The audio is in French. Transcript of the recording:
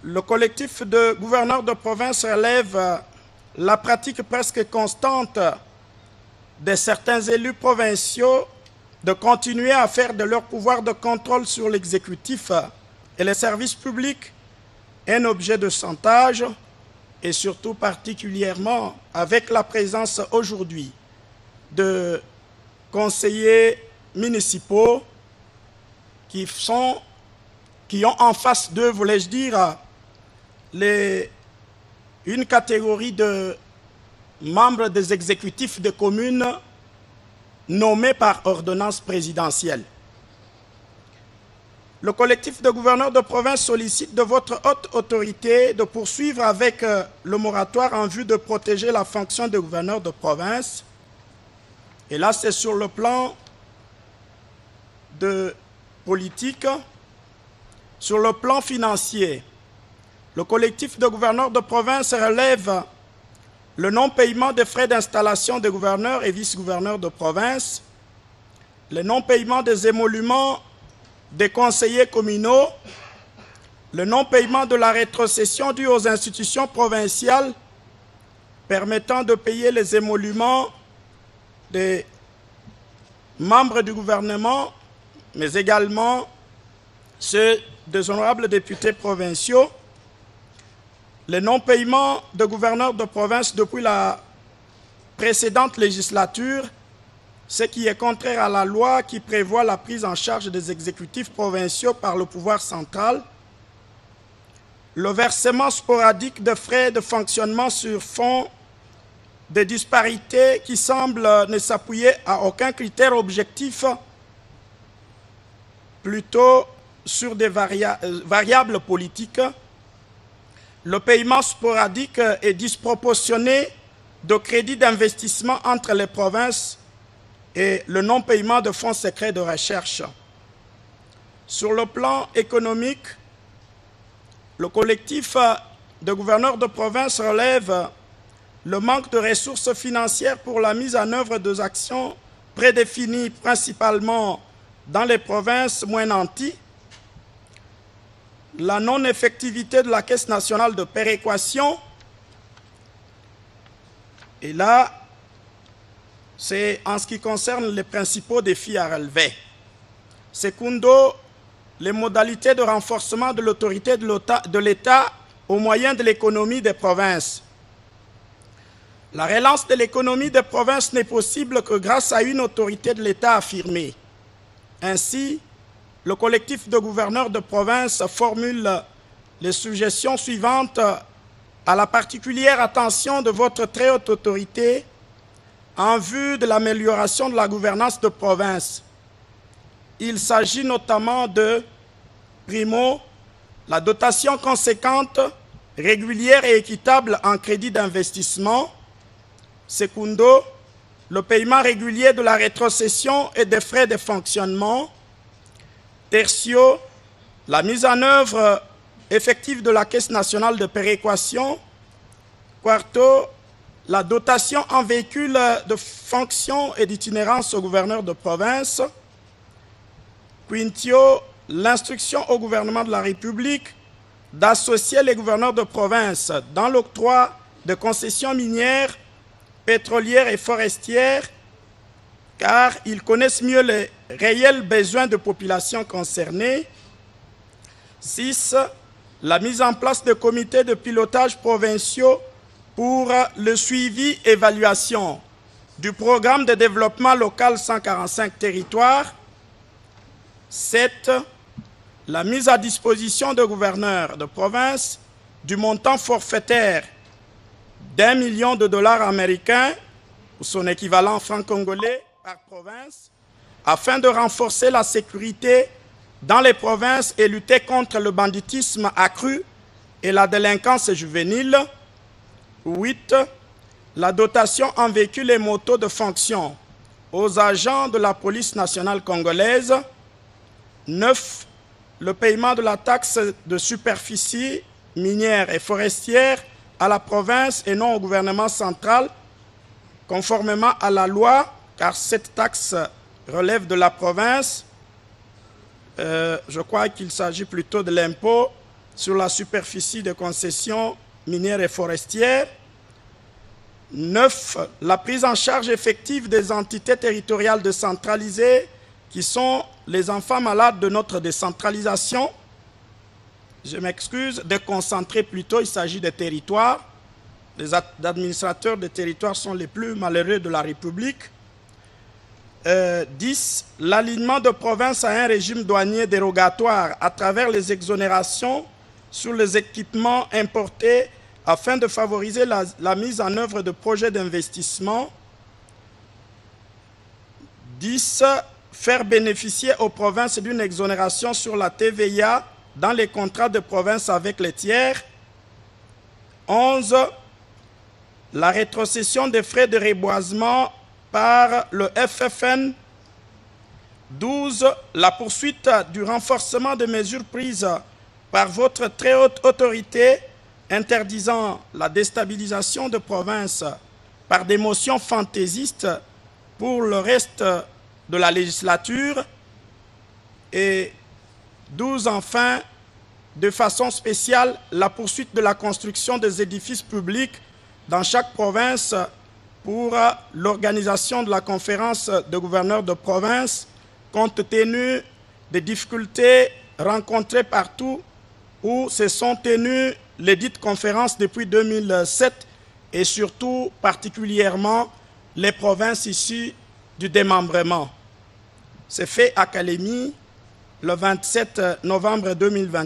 Le collectif de gouverneurs de province relève la pratique presque constante de certains élus provinciaux de continuer à faire de leur pouvoir de contrôle sur l'exécutif et les services publics un objet de chantage, et surtout particulièrement avec la présence aujourd'hui de conseillers municipaux qui ont en face d'eux, voulais-je dire, une catégorie de membres des exécutifs de communes nommés par ordonnance présidentielle. Le collectif de gouverneurs de province sollicite de votre haute autorité de poursuivre avec le moratoire en vue de protéger la fonction de gouverneur de province. Et là, c'est sur le plan de politique. Sur le plan financier, le collectif de gouverneurs de province relève le non-paiement des frais d'installation des gouverneurs et vice-gouverneurs de province, le non-paiement des émoluments des conseillers communaux, le non-paiement de la rétrocession due aux institutions provinciales permettant de payer les émoluments des membres du gouvernement, mais également ceux des honorables députés provinciaux, le non-paiement de gouverneurs de province depuis la précédente législature, ce qui est contraire à la loi qui prévoit la prise en charge des exécutifs provinciaux par le pouvoir central, le versement sporadique de frais de fonctionnement sur fond de disparités qui semblent ne s'appuyer à aucun critère objectif, plutôt sur des variables politiques, le paiement sporadique et disproportionné de crédits d'investissement entre les provinces et le non-paiement de fonds secrets de recherche. Sur le plan économique, le collectif de gouverneurs de province relève le manque de ressources financières pour la mise en œuvre des actions prédéfinies principalement dans les provinces moins nanties, la non-effectivité de la Caisse nationale de péréquation, et là, c'est en ce qui concerne les principaux défis à relever. Secundo, les modalités de renforcement de l'autorité de l'État au moyen de l'économie des provinces. La relance de l'économie des provinces n'est possible que grâce à une autorité de l'État affirmée. Ainsi, le collectif de gouverneurs de province formule les suggestions suivantes à la particulière attention de votre très haute autorité en vue de l'amélioration de la gouvernance de province. Il s'agit notamment de, primo, la dotation conséquente, régulière et équitable en crédit d'investissement. Secundo, le paiement régulier de la rétrocession et des frais de fonctionnement. Tertio, la mise en œuvre effective de la Caisse nationale de péréquation. Quarto, la dotation en véhicules de fonction et d'itinérance aux gouverneurs de province. Quintio, l'instruction au gouvernement de la République d'associer les gouverneurs de province dans l'octroi de concessions minières, pétrolières et forestières, car ils connaissent mieux les réels besoins de population concernées. 6. La mise en place de comités de pilotage provinciaux pour le suivi et évaluation du programme de développement local 145 territoires. 7. La mise à disposition de gouverneurs de province du montant forfaitaire d'1 million de dollars américains, ou son équivalent franc congolais, par province, afin de renforcer la sécurité dans les provinces et lutter contre le banditisme accru et la délinquance juvénile. 8. La dotation en véhicules et motos de fonction aux agents de la police nationale congolaise. 9. Le paiement de la taxe de superficie minière et forestière à la province et non au gouvernement central, conformément à la loi, car cette taxe relève de la province. Je crois qu'il s'agit plutôt de l'impôt sur la superficie de concessions minières et forestières. 9. La prise en charge effective des entités territoriales décentralisées qui sont les enfants malades de notre décentralisation. Je m'excuse, déconcentrer plutôt, il s'agit des territoires. Les administrateurs des territoires sont les plus malheureux de la République. 10. L'alignement de provinces à un régime douanier dérogatoire à travers les exonérations sur les équipements importés afin de favoriser la mise en œuvre de projets d'investissement. 10. Faire bénéficier aux provinces d'une exonération sur la TVA dans les contrats de province avec les tiers. 11. La rétrocession des frais de reboisement par le FFN. 12. La poursuite du renforcement de mesures prises par votre très haute autorité interdisant la déstabilisation de provinces par des motions fantaisistes pour le reste de la législature. Et 12. Enfin, de façon spéciale, la poursuite de la construction des édifices publics dans chaque province pour l'organisation de la conférence de gouverneurs de province, compte tenu des difficultés rencontrées partout où se sont tenues les dites conférences depuis 2007 et surtout particulièrement les provinces issues du démembrement. C'est fait à Calémie le 27 novembre 2020.